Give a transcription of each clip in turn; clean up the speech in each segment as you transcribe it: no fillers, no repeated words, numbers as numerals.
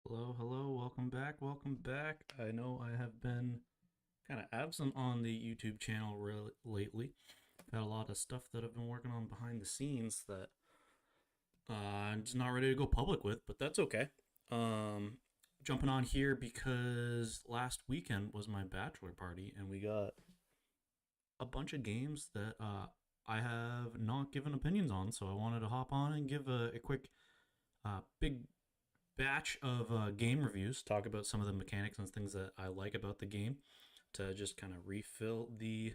Hello, hello, welcome back, welcome back. I know I have been kind of absent on the YouTube channel lately. I've had a lot of stuff that I've been working on behind the scenes that I'm just not ready to go public with, but that's okay. Um, Jumping on here because last weekend was my bachelor party, and we got a bunch of games that I have not given opinions on, so I wanted to hop on and give a quick big batch of game reviews, talk about some of the mechanics and things that I like about the game to just kind of refill the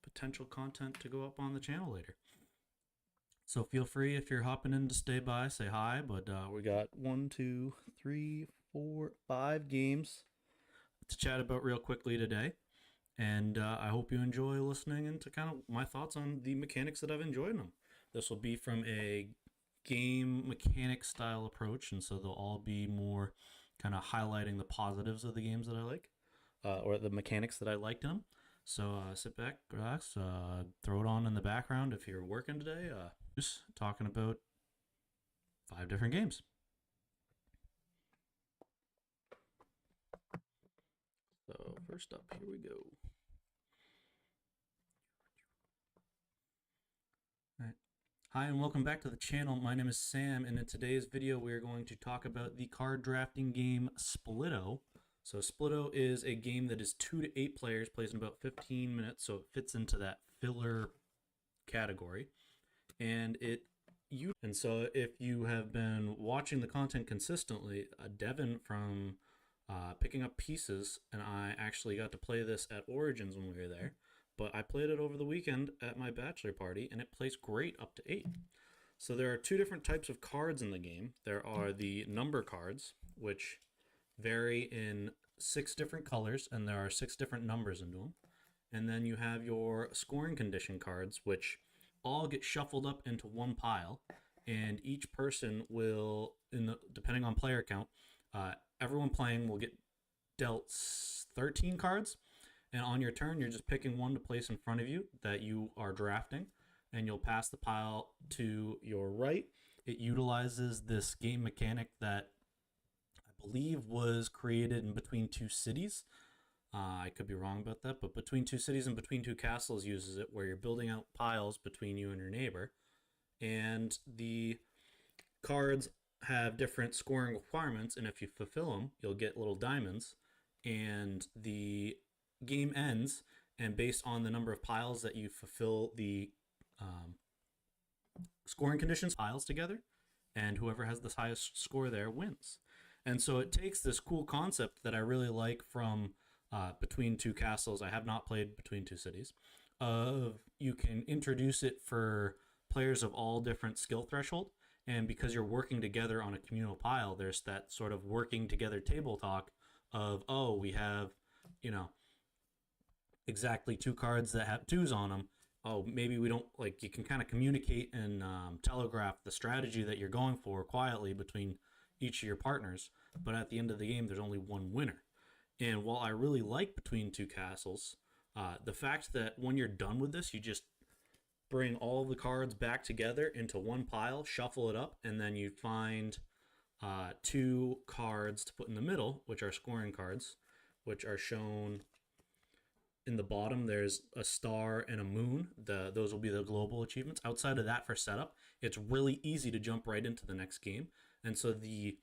potential content to go up on the channel later. So feel free if you're hopping in to stay by, say hi. But we got 1, 2, 3, 4, 5 games to chat about real quickly today. And I hope you enjoy listening into kind of my thoughts on the mechanics that I've enjoyed in them. This will be from a game mechanic style approach, and so they'll all be more kind of highlighting the positives of the games that I like, or the mechanics that I liked in them. So sit back, relax, throw it on in the background if you're working today. Just talking about 5 different games. So first up, here we go. All right. Hi and welcome back to the channel. My name is Sam, and in today's video we are going to talk about the card drafting game Splitto. So Splitto is a game that is 2 to 8 players, plays in about 15 minutes, so it fits into that filler category. And so if you have been watching the content consistently, Devin from Picking Up Pieces and I actually got to play this at Origins when we were there. But I played it over the weekend at my bachelor party, and it plays great up to 8. So there are 2 different types of cards in the game. There are the number cards, which vary in 6 different colors, and there are 6 different numbers into them. And then you have your scoring condition cards, which all get shuffled up into one pile, and each person will, depending on player count, everyone playing will get dealt 13 cards, and on your turn, you're just picking one to place in front of you that you are drafting, and you'll pass the pile to your right. It utilizes this game mechanic that I believe was created in Between Two Cities. I could be wrong about that, but Between Two Cities and Between Two Castles uses it, where you're building out piles between you and your neighbor, and the cards have different scoring requirements, and if you fulfill them, you'll get little diamonds, and the game ends, and based on the number of piles that you fulfill the um, scoring conditions piles together, and whoever has the highest score there wins. And so it takes this cool concept that I really like from Between Two Castles. I have not played Between Two Cities. Of you can introduce it for players of all different skill threshold, and because you're working together on a communal pile, there's that sort of working together table talk of, oh, we have, you know, exactly 2 cards that have twos on them. Oh, maybe we don't, like, you can kind of communicate and telegraph the strategy that you're going for quietly between each of your partners. But at the end of the game, there's only one winner. And while I really like Between Two Castles, the fact that when you're done with this, you just bring all the cards back together into one pile, shuffle it up, and then you find 2 cards to put in the middle, which are scoring cards, which are shown in the bottom. There's a star and a moon. Those will be the global achievements. Outside of that, for setup, it's really easy to jump right into the next game. And so the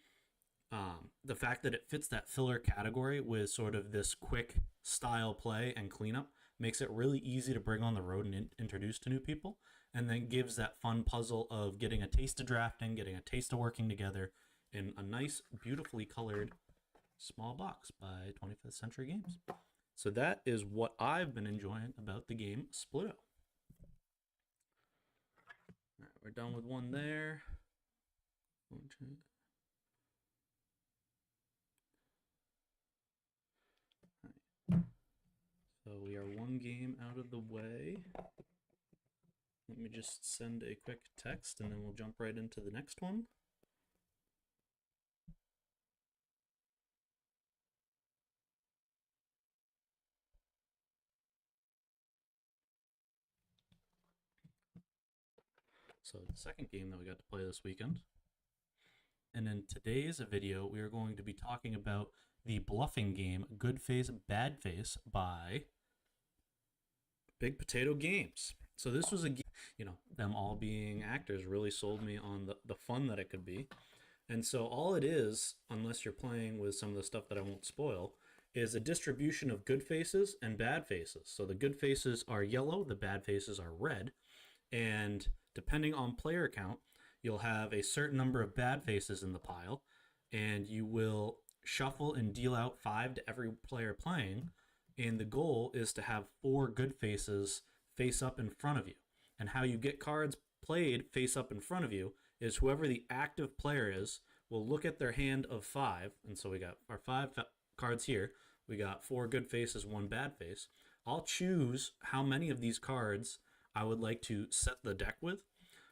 fact that it fits that filler category with sort of this quick style play and cleanup makes it really easy to bring on the road and introduce to new people, and then gives that fun puzzle of getting a taste of drafting, getting a taste of working together in a nice, beautifully colored small box by 25th Century Games. So that is what I've been enjoying about the game Splitto. All right, we're done with one there. So we are one game out of the way. Let me just send a quick text and then we'll jump right into the next one. So the second game that we got to play this weekend And in today's video, we are going to be talking about the bluffing game Good Face, Bad Face by Big Potato Games. So this was a game, them all being actors really sold me on the fun that it could be. And so all it is, unless you're playing with some of the stuff that I won't spoil, is a distribution of good faces and bad faces. So the good faces are yellow, the bad faces are red. And depending on player count, you'll have a certain number of bad faces in the pile, and you will shuffle and deal out 5 to every player playing. And the goal is to have 4 good faces face up in front of you. And how you get cards played face up in front of you is whoever the active player is will look at their hand of 5. And so we got our 5 cards here. We got 4 good faces, 1 bad face. I'll choose how many of these cards I would like to set the deck with.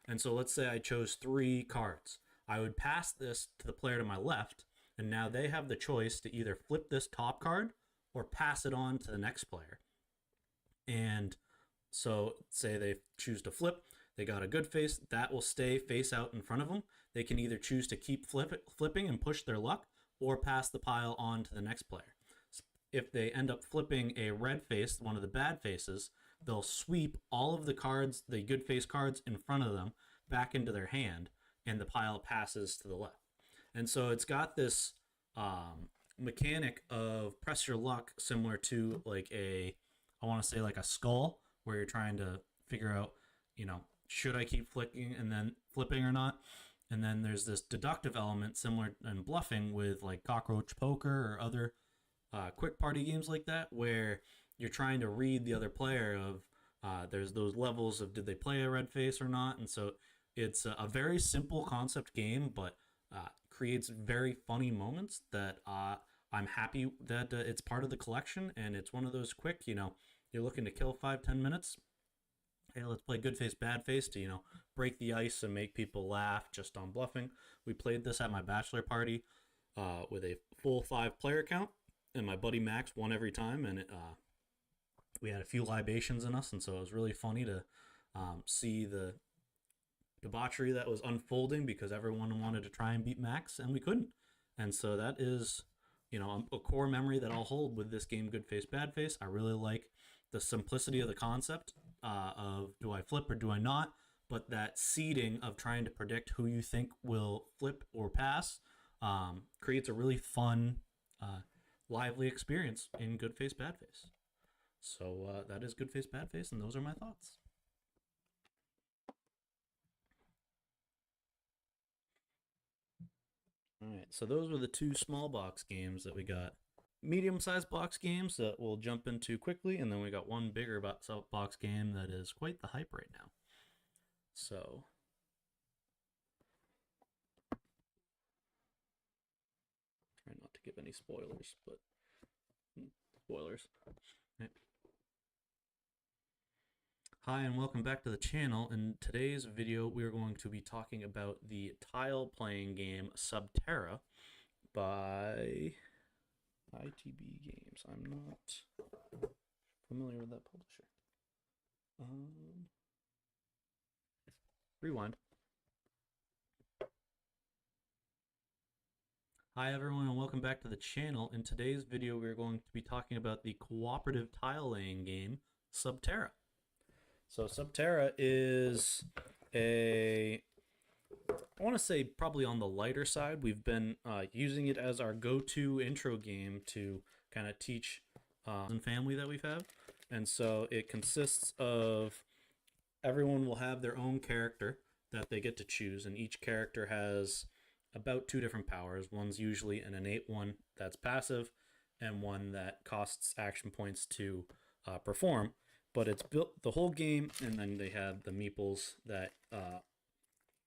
And so let's say I chose 3 cards. I would pass this to the player to my left, and now they have the choice to either flip this top card or pass it on to the next player. And so say they choose to flip, they got a good face, that will stay face out in front of them. They can either choose to keep flipping and push their luck, or pass the pile on to the next player. If they end up flipping a red face, one of the bad faces, they'll sweep all of the cards, the good face cards in front of them, back into their hand, and the pile passes to the left. And so it's got this mechanic of press your luck, similar to like I want to say like a skull, where you're trying to figure out, should I keep flicking and then flipping or not? And then there's this deductive element similar in bluffing with like cockroach poker or other quick party games like that, where you're trying to read the other player of there's those levels of did they play a red face or not. And so it's a very simple concept game, but creates very funny moments that I'm happy that it's part of the collection. And it's one of those quick, you're looking to kill 5-10 minutes. Hey, let's play good face, bad face to, break the ice and make people laugh just on bluffing. We played this at my bachelor party with a full 5-player count, and my buddy Max won every time, and we had a few libations in us, and so it was really funny to see the debauchery that was unfolding because everyone wanted to try and beat Max, and we couldn't. And so that is, a core memory that I'll hold with this game, Good Face, Bad Face. I really like the simplicity of the concept of do I flip or do I not, but that seeding of trying to predict who you think will flip or pass creates a really fun, lively experience in Good Face, Bad Face. So that is Good Face, Bad Face, and those are my thoughts. All right, so those were the 2 small box games that we got. Medium-sized box games that we'll jump into quickly, and then we got 1 bigger box game that is quite the hype right now. So try not to give any spoilers, but spoilers. Right. Hi, and welcome back to the channel. In today's video, we are going to be talking about the tile playing game Subterra by ITB Games. I'm not familiar with that publisher. Rewind. Hi everyone, and welcome back to the channel. In today's video, we're going to be talking about the cooperative tile laying game Subterra. So Subterra is I want to say probably on the lighter side. We've been using it as our go-to intro game to kind of teach and family that we've had. And so it consists of everyone will have their own character that they get to choose, and each character has about 2 different powers. One's usually an innate one that's passive, and one that costs action points to perform. But it's built the whole game, and then they have the meeples that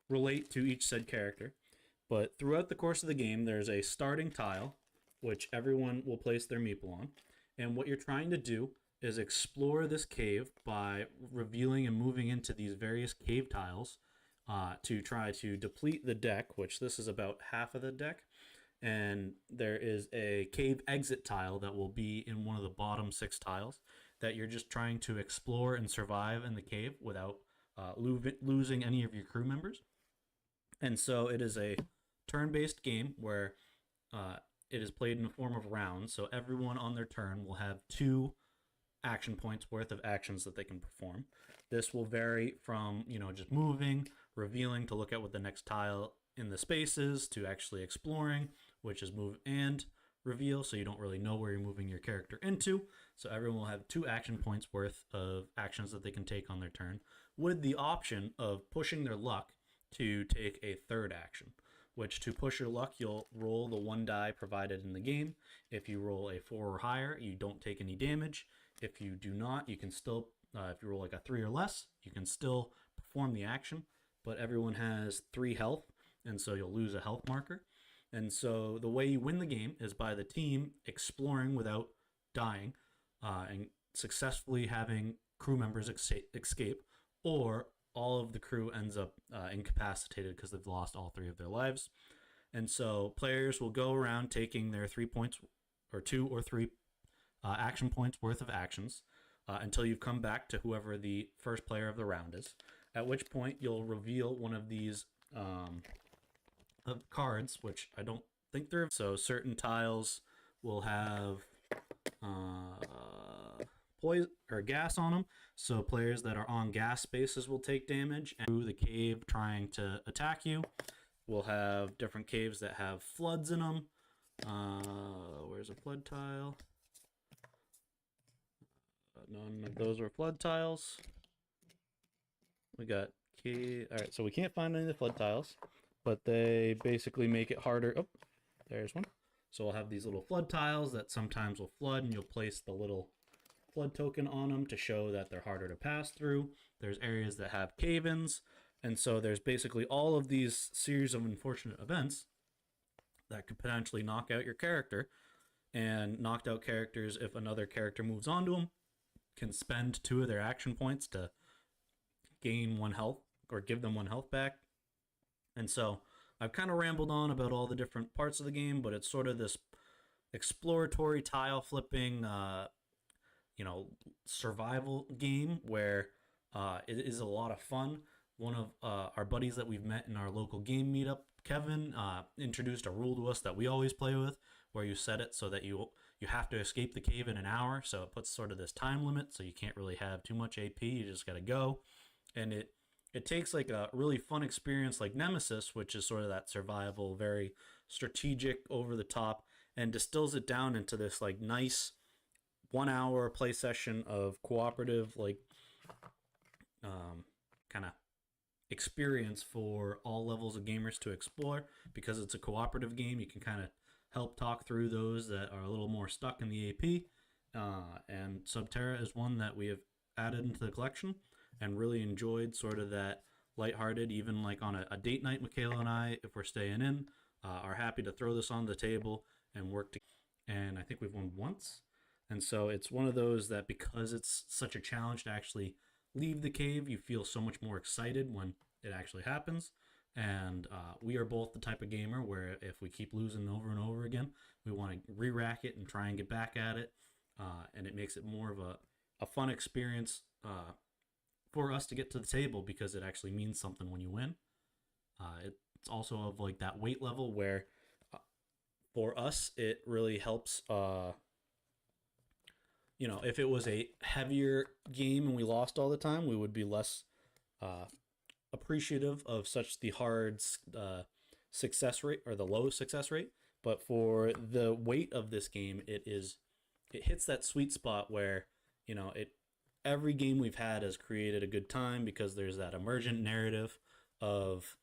relate to each said character. But throughout the course of the game, there's a starting tile, which everyone will place their meeple on. And what you're trying to do is explore this cave by revealing and moving into these various cave tiles to try to deplete the deck, which this is about half of the deck. And there is a cave exit tile that will be in one of the bottom 6 tiles that you're just trying to explore and survive in the cave without losing any of your crew members. And so it is a turn-based game where it is played in the form of rounds. So everyone on their turn will have 2 action points worth of actions that they can perform. This will vary from, just moving, revealing to look at what the next tile in the space is, to actually exploring, which is move and reveal, so you don't really know where you're moving your character into. So everyone will have 2 action points worth of actions that they can take on their turn, with the option of pushing their luck to take a 3rd action, which, to push your luck, you'll roll the 1 die provided in the game. If you roll a 4 or higher, you don't take any damage. If you do not, you can still, if you roll like a 3 or less, you can still perform the action, but everyone has 3 health, and so you'll lose a health marker. And so the way you win the game is by the team exploring without dying, and successfully having crew members escape, or all of the crew ends up incapacitated because they've lost all 3 of their lives. And so players will go around taking their 3 points or 2 or 3 action points worth of actions until you've come back to whoever the first player of the round is, at which point you'll reveal one of these cards, which I don't think they're... So certain tiles will have poison or gas on them, so players that are on gas spaces will take damage, and through the cave trying to attack you. We'll have different caves that have floods in them. Where's a flood tile? None of those are flood tiles. We got key. All right, so we can't find any of the flood tiles, but they basically make it harder. Oh, there's one. So we'll have these little flood tiles that sometimes will flood, and you'll place the little flood token on them to show that they're harder to pass through. There's areas that have cave-ins, and so there's basically all of these series of unfortunate events that could potentially knock out your character. And knocked out characters, if another character moves onto them, can spend 2 of their action points to gain 1 health or give them 1 health back. And so I've kind of rambled on about all the different parts of the game, but it's sort of this exploratory tile flipping, survival game where it is a lot of fun. One of our buddies that we've met in our local game meetup, Kevin, introduced a rule to us that we always play with, where you set it so that you have to escape the cave in an hour. So it puts sort of this time limit, so you can't really have too much AP. You just got to go. And it takes like a really fun experience like Nemesis, which is sort of that survival, very strategic, over the top, and distills it down into this like nice 1 hour play session of cooperative, like kind of experience for all levels of gamers to explore. Because it's a cooperative game, you can kind of help talk through those that are a little more stuck in the AP. And Subterra is one that we have added into the collection and really enjoyed, sort of that lighthearted, even like on a date night, Michaela and I, if we're staying in, are happy to throw this on the table and work together. And I think we've won once. And so it's one of those that, because it's such a challenge to actually leave the cave, you feel so much more excited when it actually happens. And we are both the type of gamer where if we keep losing over and over again, we want to re-rack it and try and get back at it. And it makes it more of a fun experience for us to get to the table, because it actually means something when you win. It's also of like that weight level where for us, it really helps. If it was a heavier game and we lost all the time, we would be less appreciative of such the hard success rate, or the low success rate. But for the weight of this game, it hits that sweet spot where every game we've had has created a good time, because there's that emergent narrative of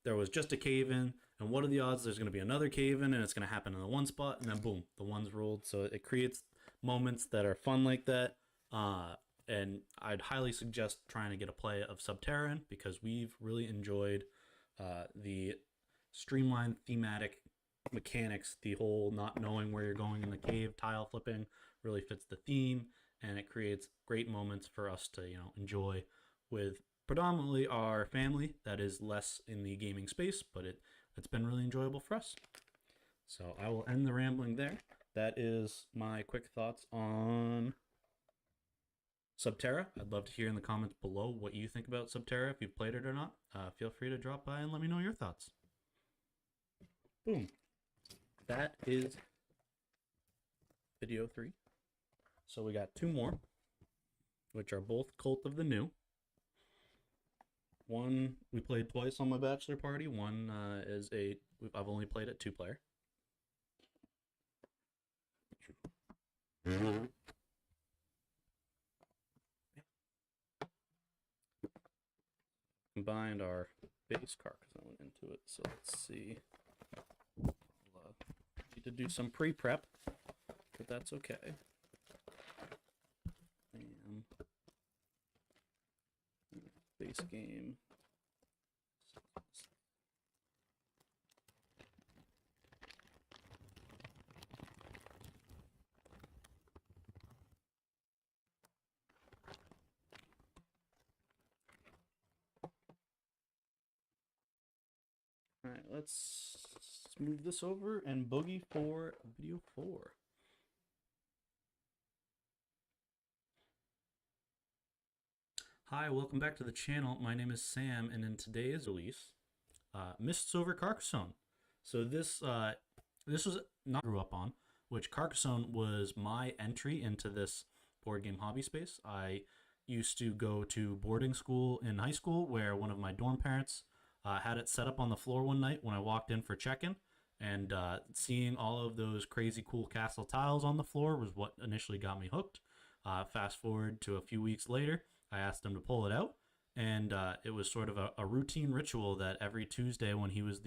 there was just a cave in, and what are the odds there's going to be another cave in, and it's going to happen in the one spot, and then boom, the one's rolled. So it creates moments that are fun like that. And I'd highly suggest trying to get a play of Subterra, because we've really enjoyed the streamlined thematic mechanics. The whole not knowing where you're going in the cave, tile flipping, really fits the theme, and it creates great moments for us to enjoy with predominantly our family that is less in the gaming space, but it's been really enjoyable for us. So I will end the rambling there. That is my quick thoughts on Subterra. I'd love to hear in the comments below what you think about Subterra, if you've played it or not. Feel free to drop by and let me know your thoughts. boom. That is video 3. So we got 2 more, which are both Cult of the New. One we played twice on my bachelor party. One is I've only played it 2-player. Combined our base Carcassonne into it. So let's see. Need to do some pre-prep, but that's okay. And base game. All right, let's move this over and boogie for video 4. Hi, welcome back to the channel. My name is Sam, and in today's release, Mists over Carcassonne. So this was not grew up on, which Carcassonne was my entry into this board game hobby space. I used to go to boarding school in high school, where one of my dorm parents had it set up on the floor one night when I walked in for check-in, and seeing all of those crazy cool castle tiles on the floor was what initially got me hooked. Fast forward to a few weeks later, I asked him to pull it out, and it was sort of a routine ritual that every Tuesday when he was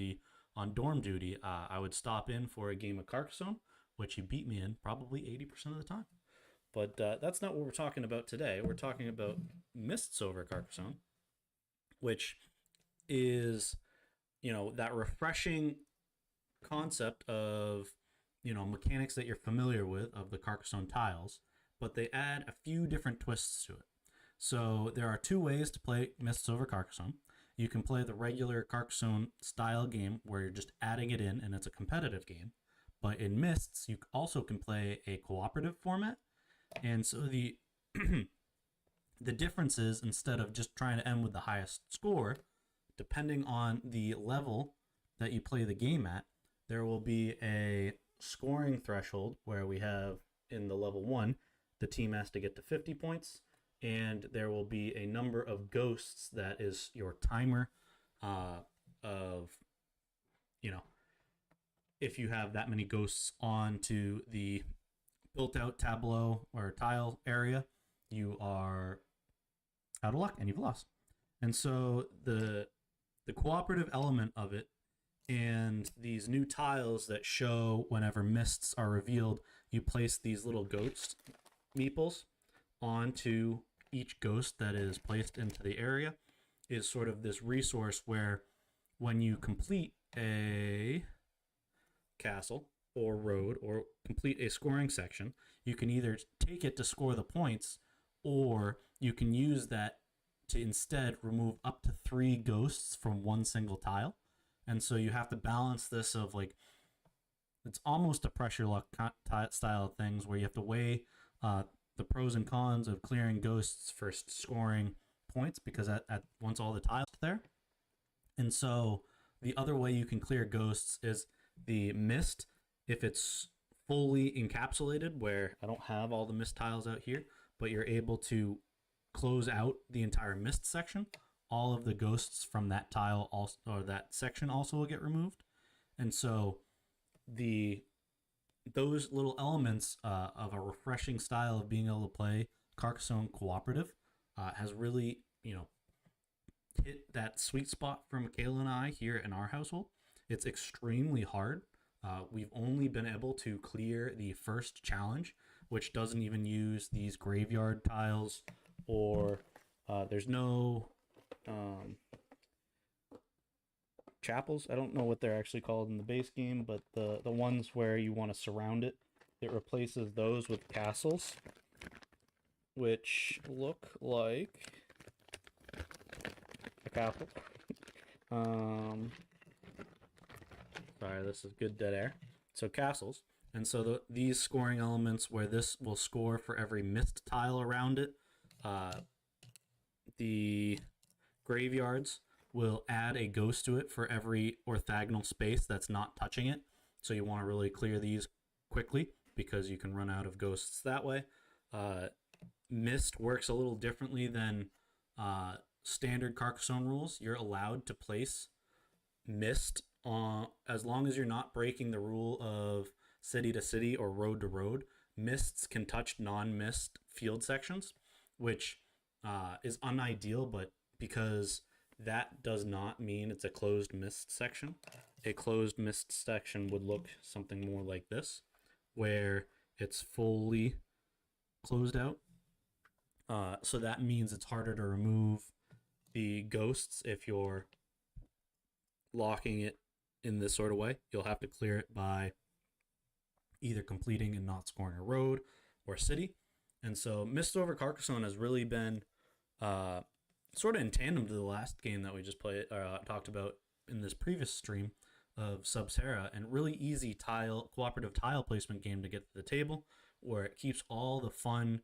on dorm duty, I would stop in for a game of Carcassonne, which he beat me in probably 80% of the time. But that's not what we're talking about today. We're talking about Mists over Carcassonne, which is, that refreshing concept of, mechanics that you're familiar with of the Carcassonne tiles, but they add a few different twists to it. So there are 2 ways to play Mists over Carcassonne. You can play the regular Carcassonne style game where you're just adding it in and it's a competitive game. But in Mists, you also can play a cooperative format. And so the the difference is, instead of just trying to end with the highest score, depending on the level that you play the game at, there will be a scoring threshold where we have, in the level 1, the team has to get to 50 points, and there will be a number of ghosts that is your timer of, if you have that many ghosts onto the built-out tableau or tile area, you are out of luck and you've lost. And so the cooperative element of it, and these new tiles that show whenever mists are revealed, you place these little ghost meeples onto each ghost that is placed into the area, is sort of this resource where when you complete a castle or road or complete a scoring section, you can either take it to score the points, or you can use that to instead remove up to 3 ghosts from one single tile. And so you have to balance this of, like, it's almost a pressure luck style of things where you have to weigh the pros and cons of clearing ghosts versus scoring points, because at once all the tiles are there. And so the other way you can clear ghosts is the mist, if it's fully encapsulated, where I don't have all the mist tiles out here, but you're able to close out the entire mist section, all of the ghosts from that tile also, or that section, also will get removed. And so those little elements of a refreshing style of being able to play Carcassonne cooperative has really, hit that sweet spot for Michaela and I here in our household. It's extremely hard. We've only been able to clear the first challenge, which doesn't even use these graveyard tiles, or there's no chapels. I don't know what they're actually called in the base game, but the ones where you want to surround it, it replaces those with castles, which look like a castle. Sorry, this is good dead air. So castles. And so these scoring elements, where this will score for every mist tile around it, the graveyards will add a ghost to it for every orthogonal space that's not touching it. So you want to really clear these quickly because you can run out of ghosts that way. Mist works a little differently than standard Carcassonne rules. You're allowed to place mist on, as long as you're not breaking the rule of city to city or road to road. Mists can touch non-mist field sections, which is unideal, but because that does not mean it's a closed mist section. A closed mist section would look something more like this, where it's fully closed out. So that means it's harder to remove the ghosts if you're locking it in this sort of way. You'll have to clear it by either completing and not scoring a road or city. And so Mist over Carcassonne has really been sort of in tandem to the last game that we just talked about in this previous stream of Subterra, and really easy cooperative tile placement game to get to the table, where it keeps all the fun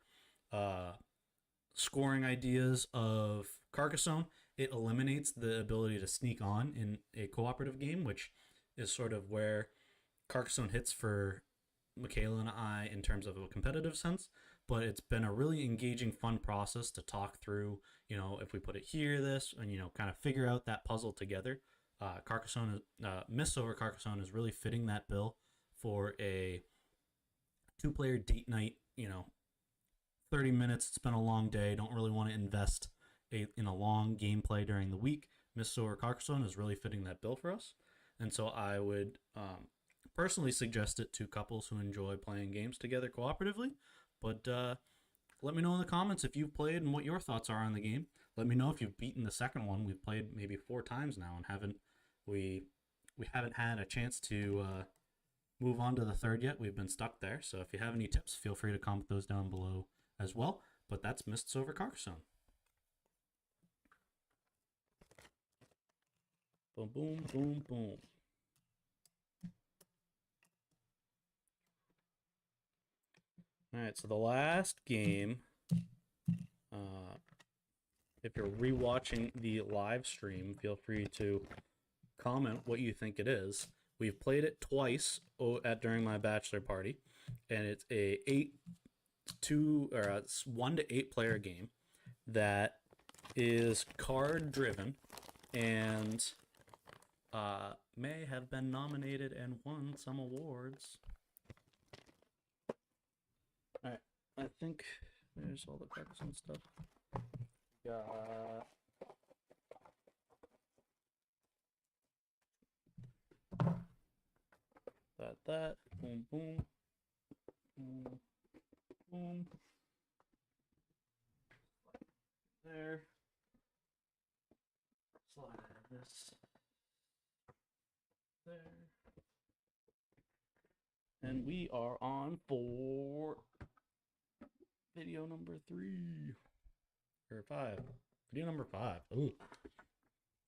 scoring ideas of Carcassonne. It eliminates the ability to sneak on in a cooperative game, which is sort of where Carcassonne hits for Michaela and I in terms of a competitive sense. But it's been a really engaging, fun process to talk through, if we put it here, this, and, kind of figure out that puzzle together. Mist over Carcassonne is really fitting that bill for a 2-player date night, 30 minutes. It's been a long day. Don't really want to invest in a long gameplay during the week. Mist over Carcassonne is really fitting that bill for us. And so I would personally suggest it to couples who enjoy playing games together cooperatively. But let me know in the comments if you've played and what your thoughts are on the game. Let me know if you've beaten the second one. We've played maybe 4 times now and haven't had a chance to move on to the third yet. We've been stuck there. So if you have any tips, feel free to comment those down below as well. But that's Mists over Carcassonne. Boom, boom, boom, boom. All right, so the last game, if you're rewatching the live stream, feel free to comment what you think it is. We've played it twice during my bachelor party, and it's a 1 to 8 player game that is card driven and may have been nominated and won some awards. All right, I think there's all the Carcassonne stuff. That. Boom, boom. Boom, boom. There. Slide this. There. And we are on for video number 3 or 5. Video number 5. Ooh.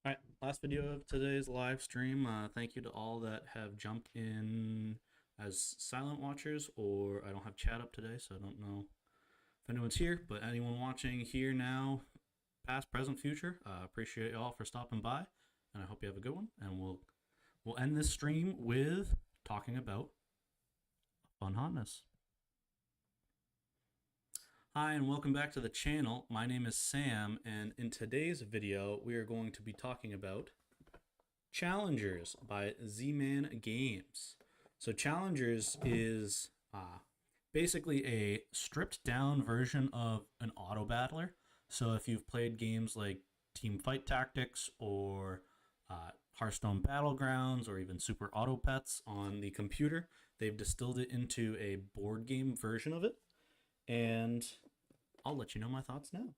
All right, last video of today's live stream. Thank you to all that have jumped in as silent watchers, or I don't have chat up today, so I don't know if anyone's here, but anyone watching here now, past, present, future, appreciate y'all for stopping by, and I hope you have a good one. And we'll end this stream with talking about Fun Hotness. Hi, and welcome back to the channel. My name is Sam, and in today's video, we are going to be talking about Challengers by Z-Man Games. So Challengers is basically a stripped down version of an auto battler. So if you've played games like Team Fight Tactics or Hearthstone Battlegrounds or even Super Auto Pets on the computer, they've distilled it into a board game version of it. And I'll let you know my thoughts now.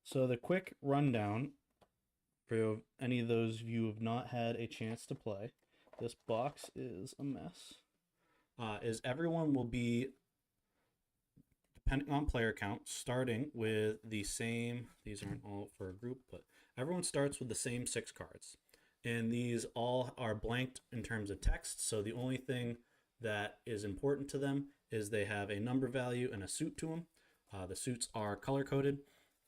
So the quick rundown for any of those of you who have not had a chance to play, this box is a mess, is everyone will be, depending on player count, starting with the same, these aren't all for a group, but everyone starts with the same 6 cards. And these all are blanked in terms of text, so the only thing that is important to them is they have a number value and a suit to them. The suits are color-coded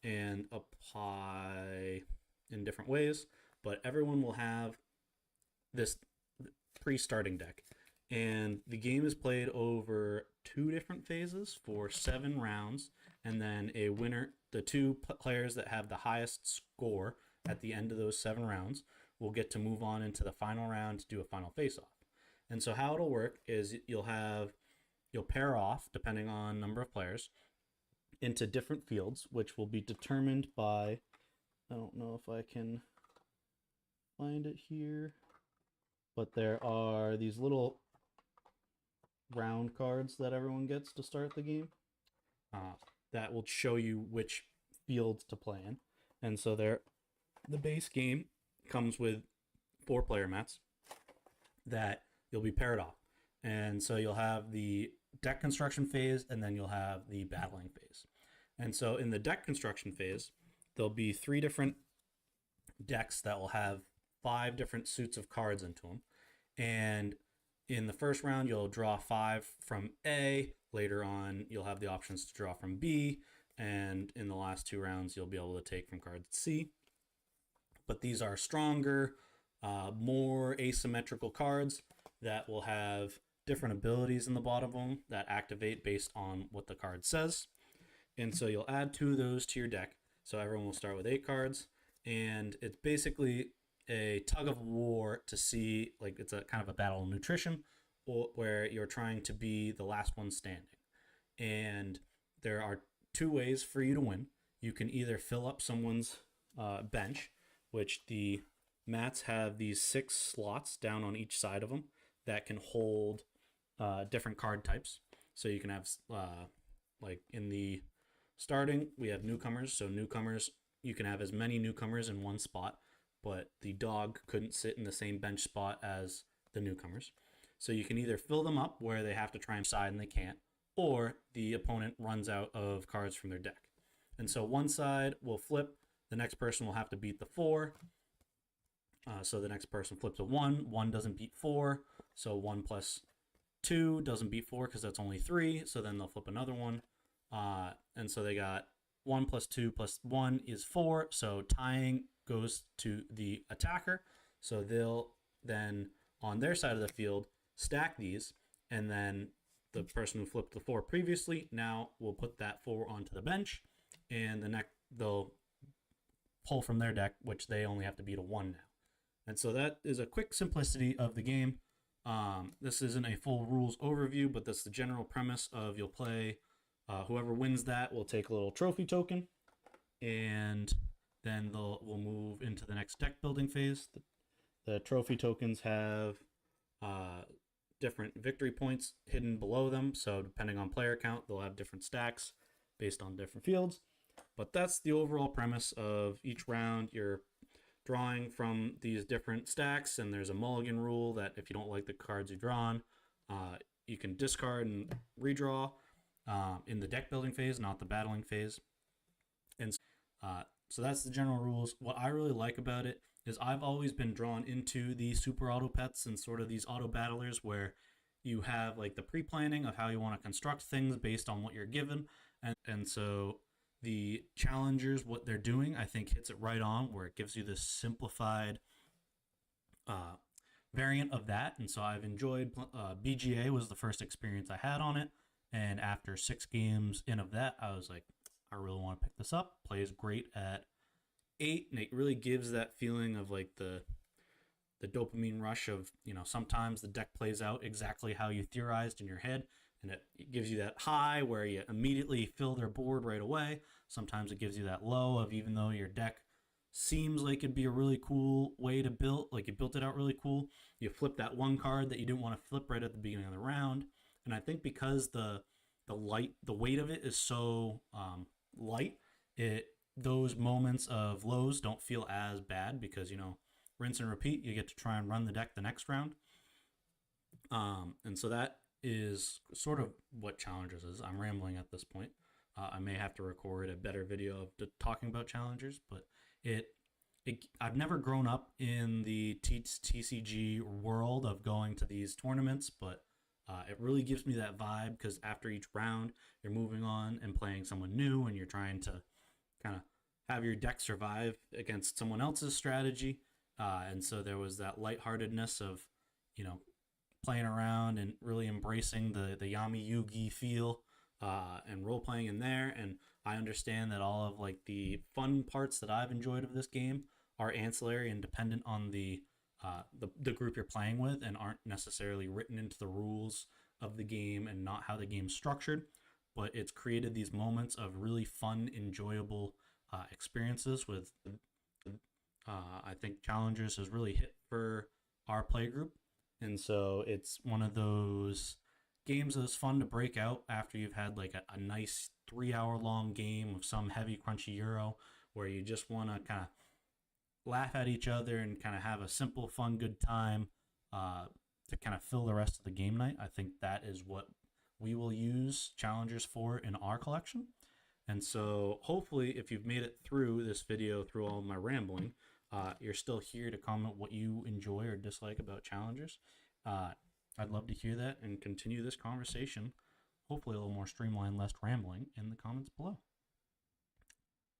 and apply in in different ways, but everyone will have this pre-starting deck. And the game is played over 2 different phases for 7 rounds, and then a winner, the 2 players that have the highest score at the end of those 7 rounds will get to move on into the final round to do a final face-off. And so how it'll work is you'll pair off, depending on number of players, into different fields, which will be determined by, I don't know if I can find it here, but there are these little round cards that everyone gets to start the game that will show you which fields to play in. And so the base game comes with 4 player mats that you'll be paired off. And so you'll have the deck construction phase, and then you'll have the battling phase. And so in the deck construction phase, there'll be 3 different decks that will have 5 different suits of cards into them. And in the first round, you'll draw 5 from A. Later on, you'll have the options to draw from B. And in the last 2 rounds, you'll be able to take from cards C. But these are stronger, more asymmetrical cards that will have different abilities in the bottom of them that activate based on what the card says. And so you'll add 2 of those to your deck. So everyone will start with 8 cards. And it's basically a tug of war to see, like, it's a kind of a battle of nutrition, where you're trying to be the last one standing. And there are 2 ways for you to win. You can either fill up someone's bench, which the mats have these 6 slots down on each side of them that can hold different card types. So you can have, like in the starting, we have newcomers. So newcomers, you can have as many newcomers in one spot, but the dog couldn't sit in the same bench spot as the newcomers. So you can either fill them up where they have to try and side and they can't, or the opponent runs out of cards from their deck. And so one side will flip, the next person will have to beat the 4. So the next person flips a 1. 1 doesn't beat 4, so 1 plus 2 doesn't beat 4 because that's only 3, so then they'll flip another one. And so they got 1 plus 2 plus 1 is 4, so tying goes to the attacker. So they'll then, on their side of the field, stack these, and then the person who flipped the 4 previously now will put that 4 onto the bench, and they'll pull from their deck, which they only have to beat a 1 now. And so that is a quick simplicity of the game. This isn't a full rules overview, but that's the general premise of you'll play. Whoever wins that will take a little trophy token, and then we'll move into the next deck building phase. The trophy tokens have different victory points hidden below them, so depending on player count, they'll have different stacks based on different fields. But that's the overall premise of each round. You're drawing from these different stacks, and there's a mulligan rule that if you don't like the cards you've drawn, you can discard and redraw in the deck building phase, not the battling phase. And so that's the general rules. What I really like about it is I've always been drawn into the super auto pets and sort of these auto battlers where you have like the pre-planning of how you want to construct things based on what you're given. And so the challengers, what they're doing, I think hits it right on, where it gives you this simplified variant of that. And so I've enjoyed BGA was the first experience I had on it. And after 6 games in of that, I was like, I really want to pick this up. Plays great at 8, and it really gives that feeling of like the dopamine rush of, sometimes the deck plays out exactly how you theorized in your head, and it gives you that high where you immediately fill their board right away. Sometimes it gives you that low of, even though your deck seems like it'd be a really cool way to build, like you built it out really cool, you flip that one card that you didn't want to flip right at the beginning of the round. And I think because the weight of it is so light, those moments of lows don't feel as bad because, rinse and repeat, you get to try and run the deck the next round. And so that is sort of what Challengers is. I'm rambling at this point. I may have to record a better video of talking about Challengers, but I've never grown up in the TCG world of going to these tournaments, but it really gives me that vibe because after each round, you're moving on and playing someone new, and you're trying to kind of have your deck survive against someone else's strategy. And so there was that lightheartedness of, you know, playing around and really embracing the Yami Yugi feel and role playing in there. And I understand that all of like the fun parts that I've enjoyed of this game are ancillary and dependent on the group you're playing with, and aren't necessarily written into the rules of the game and not how the game's structured. But it's created these moments of really fun, enjoyable experiences with. I think Challengers has really hit for our play group, and so it's one of those games that's fun to break out after you've had like a nice 3 hour long game of some heavy, crunchy Euro, where you just want to kind of laugh at each other and kind of have a simple, fun, good time to kind of fill the rest of the game night. I think that is what we will use Challengers for in our collection. And so hopefully if you've made it through this video, through all my rambling, you're still here to comment what you enjoy or dislike about Challengers. I'd love to hear that and continue this conversation, hopefully a little more streamlined, less rambling, in the comments below.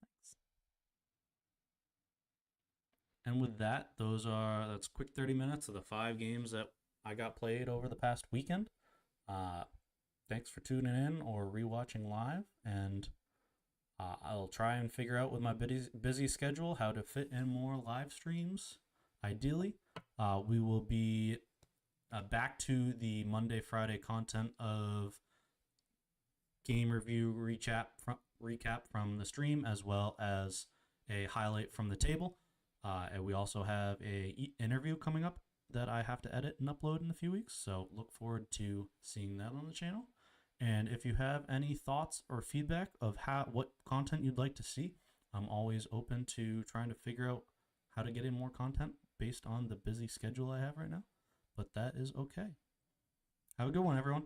Thanks. And with that, that's quick 30 minutes of the 5 games that I got played over the past weekend. Thanks for tuning in or rewatching live, and I'll try and figure out with my busy schedule how to fit in more live streams. Ideally, we will be back to the Monday, Friday content of game review recap from the stream, as well as a highlight from the table. And we also have a interview coming up that I have to edit and upload in a few weeks, so look forward to seeing that on the channel. And if you have any thoughts or feedback of what content you'd like to see, I'm always open to trying to figure out how to get in more content based on the busy schedule I have right now. But that is okay. Have a good one, everyone.